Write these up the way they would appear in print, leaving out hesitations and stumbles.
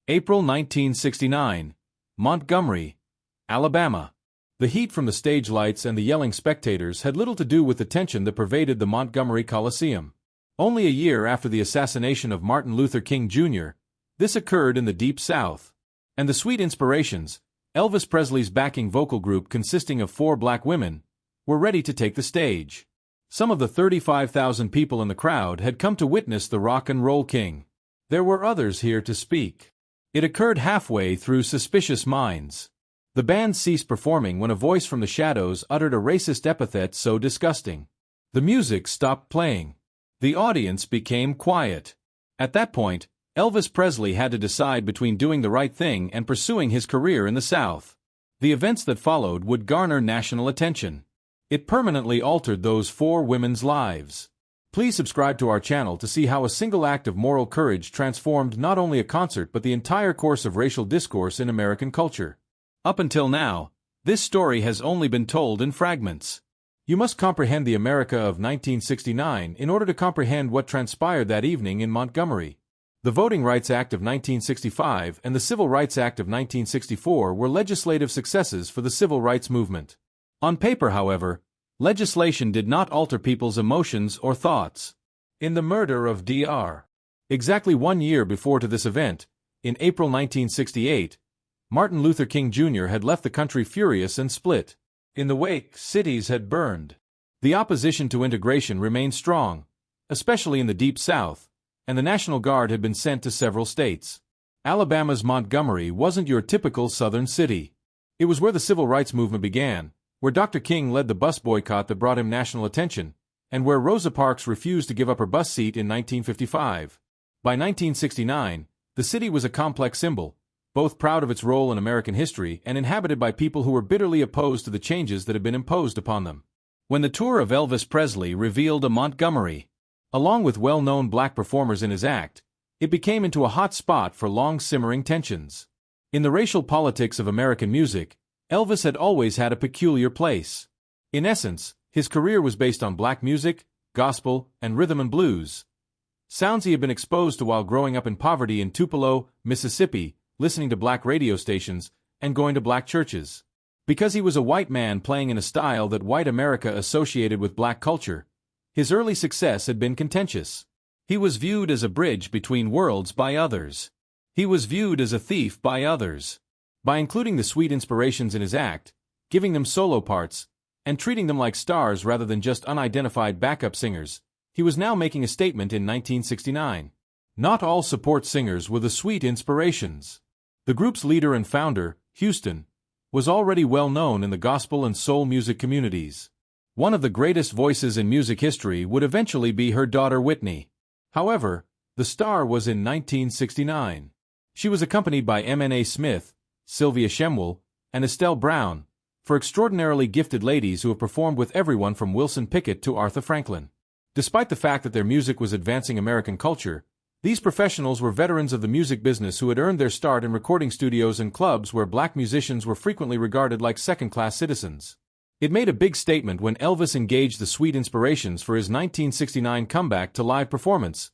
April 1969. Montgomery, Alabama. The heat from the stage lights and the yelling spectators had little to do with the tension that pervaded the Montgomery Coliseum. Only a year after the assassination of Martin Luther King Jr., this occurred in the Deep South. And the Sweet Inspirations, Elvis Presley's backing vocal group consisting of 4 black women, were ready to take the stage. Some of the 35,000 people in the crowd had come to witness the rock and roll king. There were others here to speak. It occurred halfway through Suspicious Minds. The band ceased performing when a voice from the shadows uttered a racist epithet so disgusting. The music stopped playing. The audience became quiet. At that point, Elvis Presley had to decide between doing the right thing and pursuing his career in the South. The events that followed would garner national attention. It permanently altered those 4 women's lives. Please subscribe to our channel to see how a single act of moral courage transformed not only a concert but the entire course of racial discourse in American culture. Up until now, this story has only been told in fragments. You must comprehend the America of 1969 in order to comprehend what transpired that evening in Montgomery. The Voting Rights Act of 1965 and the Civil Rights Act of 1964 were legislative successes for the civil rights movement. On paper, however, legislation did not alter people's emotions or thoughts. In the murder of Dr. Exactly 1 year before to this event, in April 1968, Martin Luther King Jr. had left the country furious and split. In the wake, cities had burned. The opposition to integration remained strong, especially in the Deep South, and the National Guard had been sent to several states. Alabama's Montgomery wasn't your typical southern city. It was where the civil rights movement began, where Dr. King led the bus boycott that brought him national attention, and where Rosa Parks refused to give up her bus seat in 1955. By 1969, the city was a complex symbol, both proud of its role in American history and inhabited by people who were bitterly opposed to the changes that had been imposed upon them. When the tour of Elvis Presley revealed a Montgomery, along with well-known black performers in his act, it became into a hot spot for long-simmering tensions. In the racial politics of American music, Elvis had always had a peculiar place. In essence, his career was based on black music, gospel, and rhythm and blues. Sounds he had been exposed to while growing up in poverty in Tupelo, Mississippi, listening to black radio stations, and going to black churches. Because he was a white man playing in a style that white America associated with black culture, his early success had been contentious. He was viewed as a bridge between worlds by others. He was viewed as a thief by others. By including the Sweet Inspirations in his act, giving them solo parts, and treating them like stars rather than just unidentified backup singers, he was now making a statement in 1969. Not all support singers were the Sweet Inspirations. The group's leader and founder, Houston, was already well known in the gospel and soul music communities. One of the greatest voices in music history would eventually be her daughter Whitney. However, the star was in 1969. She was accompanied by M.N.A. Smith, Sylvia Shemwell, and Estelle Brown, for extraordinarily gifted ladies who have performed with everyone from Wilson Pickett to Aretha Franklin. Despite the fact that their music was advancing American culture, these professionals were veterans of the music business who had earned their start in recording studios and clubs where black musicians were frequently regarded like second-class citizens. It made a big statement when Elvis engaged the Sweet Inspirations for his 1969 comeback to live performance,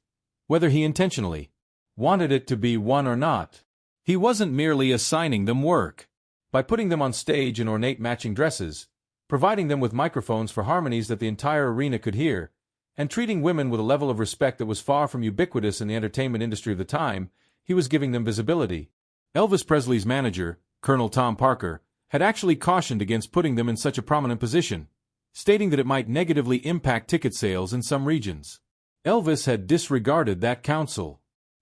whether he intentionally wanted it to be one or not. He wasn't merely assigning them work. By putting them on stage in ornate matching dresses, providing them with microphones for harmonies that the entire arena could hear, and treating women with a level of respect that was far from ubiquitous in the entertainment industry of the time, he was giving them visibility. Elvis Presley's manager, Colonel Tom Parker, had actually cautioned against putting them in such a prominent position, stating that it might negatively impact ticket sales in some regions. Elvis had disregarded that counsel.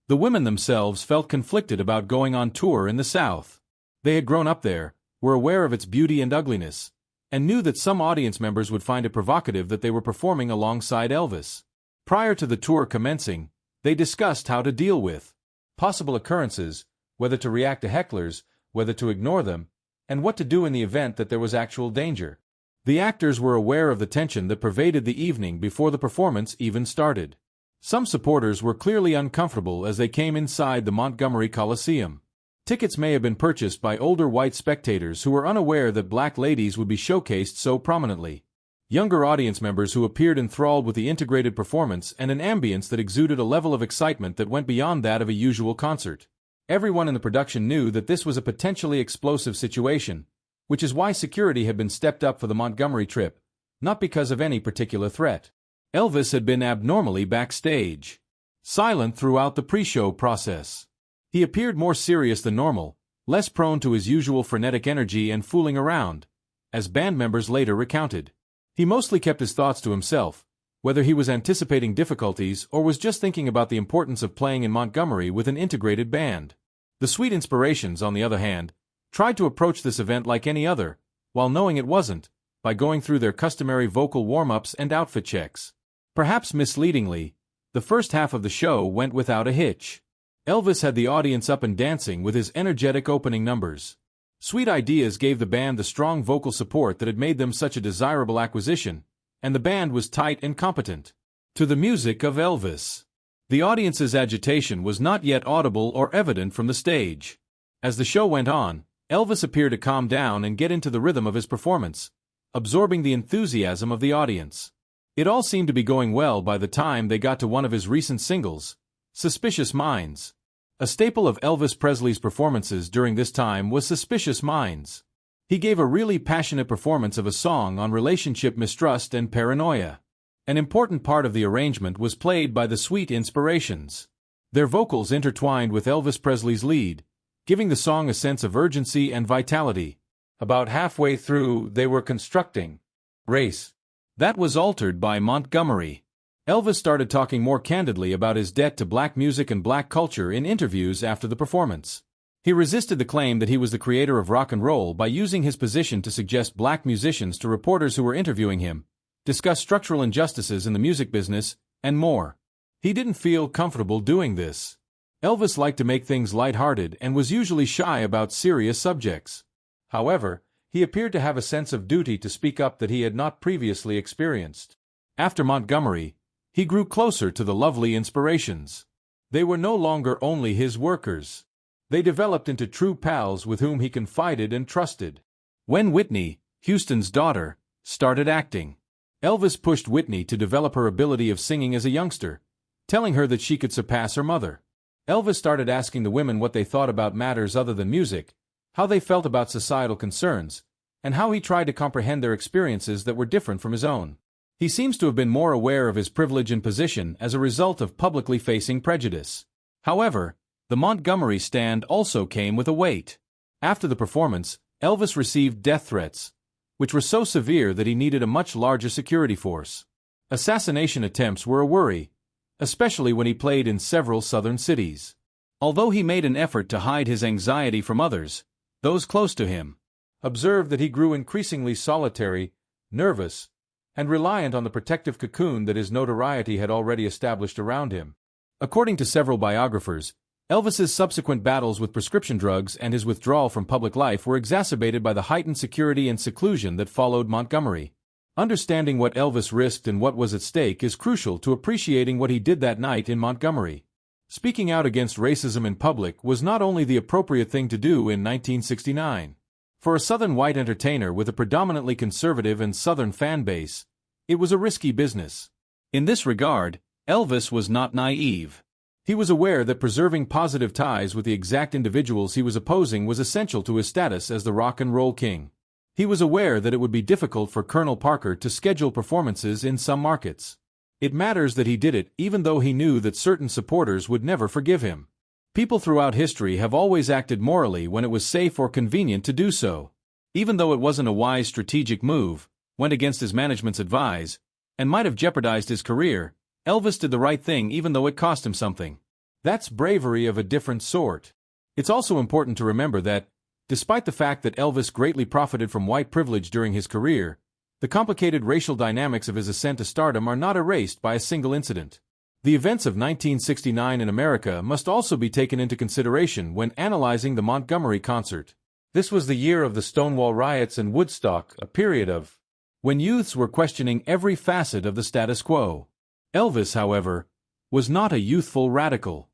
The women themselves felt conflicted about going on tour in the South. They had grown up there, were aware of its beauty and ugliness, and knew that some audience members would find it provocative that they were performing alongside Elvis. Prior to the tour commencing, they discussed how to deal with possible occurrences, whether to react to hecklers, whether to ignore them, and what to do in the event that there was actual danger. The actors were aware of the tension that pervaded the evening before the performance even started. Some supporters were clearly uncomfortable as they came inside the Montgomery Coliseum. Tickets may have been purchased by older white spectators who were unaware that black ladies would be showcased so prominently. Younger audience members who appeared enthralled with the integrated performance and an ambience that exuded a level of excitement that went beyond that of a usual concert. Everyone in the production knew that this was a potentially explosive situation, which is why security had been stepped up for the Montgomery trip, not because of any particular threat. Elvis had been abnormally backstage, silent throughout the pre-show process. He appeared more serious than normal, less prone to his usual frenetic energy and fooling around, as band members later recounted. He mostly kept his thoughts to himself, whether he was anticipating difficulties or was just thinking about the importance of playing in Montgomery with an integrated band. The Sweet Inspirations, on the other hand, tried to approach this event like any other, while knowing it wasn't, by going through their customary vocal warm-ups and outfit checks. Perhaps misleadingly, the first half of the show went without a hitch. Elvis had the audience up and dancing with his energetic opening numbers. Sweet Ideas gave the band the strong vocal support that had made them such a desirable acquisition, and the band was tight and competent. To the music of Elvis. The audience's agitation was not yet audible or evident from the stage. As the show went on, Elvis appeared to calm down and get into the rhythm of his performance, absorbing the enthusiasm of the audience. It all seemed to be going well by the time they got to one of his recent singles, Suspicious Minds. A staple of Elvis Presley's performances during this time was Suspicious Minds. He gave a really passionate performance of a song on relationship mistrust and paranoia. An important part of the arrangement was played by the Sweet Inspirations. Their vocals intertwined with Elvis Presley's lead, giving the song a sense of urgency and vitality. About halfway through, they were constructing Race. That was altered by Montgomery. Elvis started talking more candidly about his debt to black music and black culture in interviews after the performance. He resisted the claim that he was the creator of rock and roll by using his position to suggest black musicians to reporters who were interviewing him, discuss structural injustices in the music business, and more. He didn't feel comfortable doing this. Elvis liked to make things lighthearted and was usually shy about serious subjects. However, he appeared to have a sense of duty to speak up that he had not previously experienced. After Montgomery, he grew closer to the lovely Inspirations. They were no longer only his workers. They developed into true pals with whom he confided and trusted. When Whitney, Houston's daughter, started acting, Elvis pushed Whitney to develop her ability of singing as a youngster, telling her that she could surpass her mother. Elvis started asking the women what they thought about matters other than music, how they felt about societal concerns, and how he tried to comprehend their experiences that were different from his own. He seems to have been more aware of his privilege and position as a result of publicly facing prejudice. However, the Montgomery stand also came with a weight. After the performance, Elvis received death threats, which were so severe that he needed a much larger security force. Assassination attempts were a worry, especially when he played in several southern cities. Although he made an effort to hide his anxiety from others, those close to him observed that he grew increasingly solitary, nervous, and reliant on the protective cocoon that his notoriety had already established around him. According to several biographers, Elvis's subsequent battles with prescription drugs and his withdrawal from public life were exacerbated by the heightened security and seclusion that followed Montgomery. Understanding what Elvis risked and what was at stake is crucial to appreciating what he did that night in Montgomery. Speaking out against racism in public was not only the appropriate thing to do in 1969. For a Southern white entertainer with a predominantly conservative and Southern fan base, it was a risky business. In this regard, Elvis was not naive. He was aware that preserving positive ties with the exact individuals he was opposing was essential to his status as the rock and roll king. He was aware that it would be difficult for Colonel Parker to schedule performances in some markets. It matters that he did it even though he knew that certain supporters would never forgive him. People throughout history have always acted morally when it was safe or convenient to do so. Even though it wasn't a wise strategic move, went against his management's advice, and might have jeopardized his career, Elvis did the right thing even though it cost him something. That's bravery of a different sort. It's also important to remember that, despite the fact that Elvis greatly profited from white privilege during his career, the complicated racial dynamics of his ascent to stardom are not erased by a single incident. The events of 1969 in America must also be taken into consideration when analyzing the Montgomery concert. This was the year of the Stonewall riots and Woodstock, a period of when youths were questioning every facet of the status quo. Elvis, however, was not a youthful radical.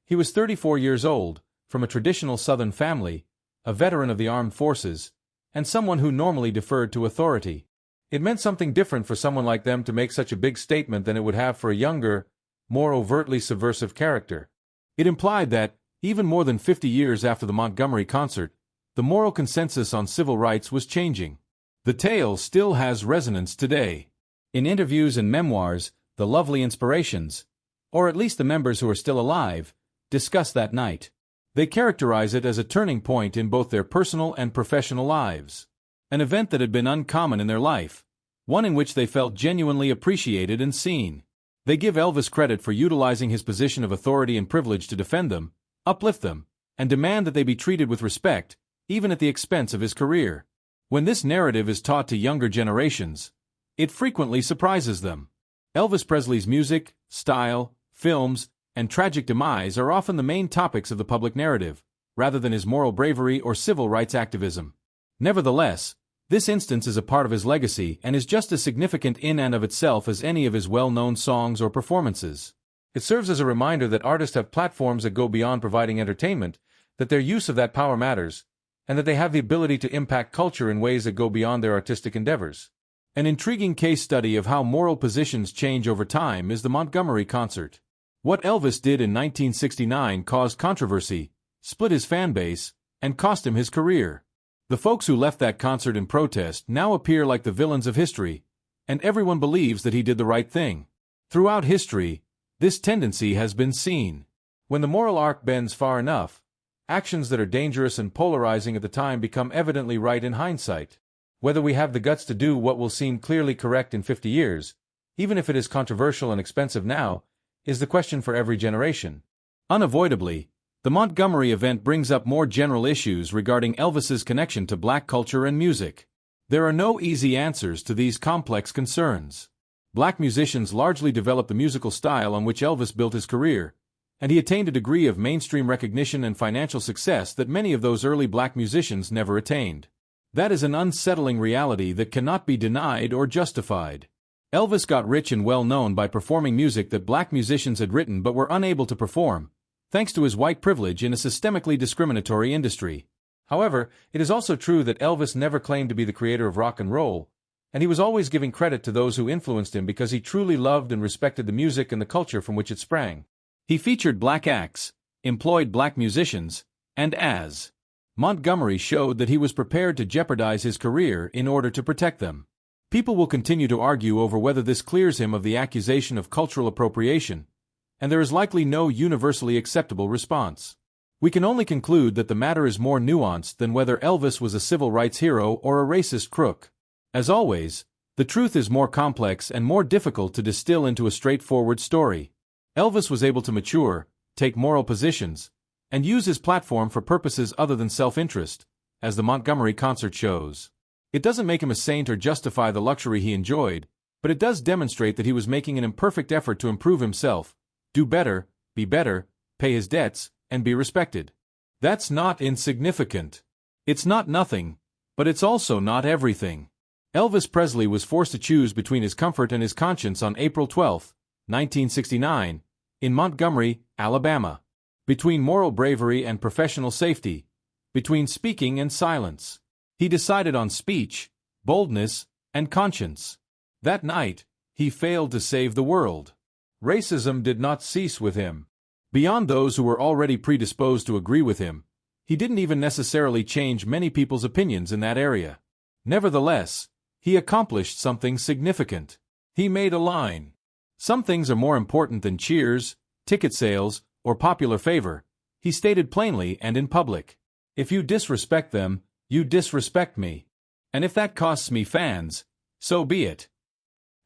He was 34 years old, from a traditional Southern family, a veteran of the armed forces, and someone who normally deferred to authority. It meant something different for someone like them to make such a big statement than it would have for a younger, more overtly subversive character. It implied that, Even more than 50 years after the Montgomery concert, the moral consensus on civil rights was changing. The tale still has resonance today. In interviews and memoirs, the lovely inspirations, or at least the members who are still alive, discuss that night. They characterize it as a turning point in both their personal and professional lives. An event that had been uncommon in their life, one in which they felt genuinely appreciated and seen. They give Elvis credit for utilizing his position of authority and privilege to defend them, uplift them, and demand that they be treated with respect, even at the expense of his career. When this narrative is taught to younger generations, it frequently surprises them. Elvis Presley's music, style, films, and tragic demise are often the main topics of the public narrative, rather than his moral bravery or civil rights activism. Nevertheless, this instance is a part of his legacy and is just as significant in and of itself as any of his well-known songs or performances. It serves as a reminder that artists have platforms that go beyond providing entertainment, that their use of that power matters, and that they have the ability to impact culture in ways that go beyond their artistic endeavors. An intriguing case study of how moral positions change over time is the Montgomery concert. What Elvis did in 1969 caused controversy, split his fan base, and cost him his career. The folks who left that concert in protest now appear like the villains of history, and everyone believes that he did the right thing. Throughout history, this tendency has been seen. When the moral arc bends far enough, actions that are dangerous and polarizing at the time become evidently right in hindsight. Whether we have the guts to do what will seem clearly correct in 50 years, even if it is controversial and expensive now, is the question for every generation. Unavoidably, the Montgomery event brings up more general issues regarding Elvis's connection to black culture and music. There are no easy answers to these complex concerns. Black musicians largely developed the musical style on which Elvis built his career, and he attained a degree of mainstream recognition and financial success that many of those early black musicians never attained. That is an unsettling reality that cannot be denied or justified. Elvis got rich and well known by performing music that black musicians had written but were unable to perform, thanks to his white privilege in a systemically discriminatory industry. However, it is also true that Elvis never claimed to be the creator of rock and roll, and he was always giving credit to those who influenced him because he truly loved and respected the music and the culture from which it sprang. He featured black acts, employed black musicians, and as Montgomery showed that he was prepared to jeopardize his career in order to protect them. People will continue to argue over whether this clears him of the accusation of cultural appropriation, and there is likely no universally acceptable response. We can only conclude that the matter is more nuanced than whether Elvis was a civil rights hero or a racist crook. As always, the truth is more complex and more difficult to distill into a straightforward story. Elvis was able to mature, take moral positions, and use his platform for purposes other than self-interest, as the Montgomery concert shows. It doesn't make him a saint or justify the luxury he enjoyed, but it does demonstrate that he was making an imperfect effort to improve himself, do better, be better, pay his debts, and be respected. That's not insignificant. It's not nothing, but it's also not everything. Elvis Presley was forced to choose between his comfort and his conscience on April 12, 1969, in Montgomery, Alabama. Between moral bravery and professional safety. Between speaking and silence. He decided on speech, boldness, and conscience. That night, he failed to save the world. Racism did not cease with him. Beyond those who were already predisposed to agree with him, he didn't even necessarily change many people's opinions in that area. Nevertheless, he accomplished something significant. He made a line. Some things are more important than cheers, ticket sales, or popular favor, he stated plainly and in public. If you disrespect them, you disrespect me. And if that costs me fans, so be it.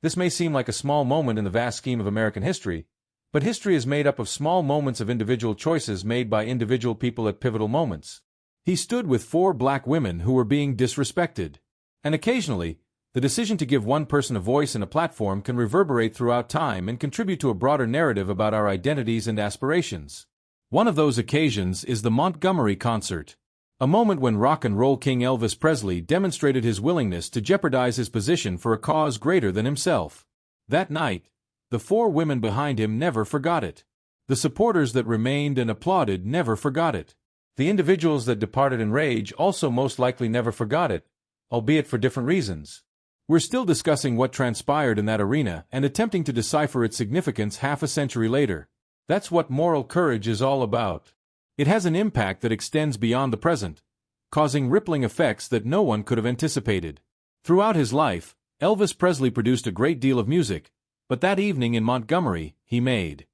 This may seem like a small moment in the vast scheme of American history, but history is made up of small moments of individual choices made by individual people at pivotal moments. He stood with 4 black women who were being disrespected. And occasionally, the decision to give one person a voice and a platform can reverberate throughout time and contribute to a broader narrative about our identities and aspirations. One of those occasions is the Montgomery concert, a moment when rock and roll king Elvis Presley demonstrated his willingness to jeopardize his position for a cause greater than himself. That night, the 4 women behind him never forgot it. The supporters that remained and applauded never forgot it. The individuals that departed in rage also most likely never forgot it, albeit for different reasons. We're still discussing what transpired in that arena and attempting to decipher its significance half a century later. That's what moral courage is all about. It has an impact that extends beyond the present, causing rippling effects that no one could have anticipated. Throughout his life, Elvis Presley produced a great deal of music, but that evening in Montgomery, he made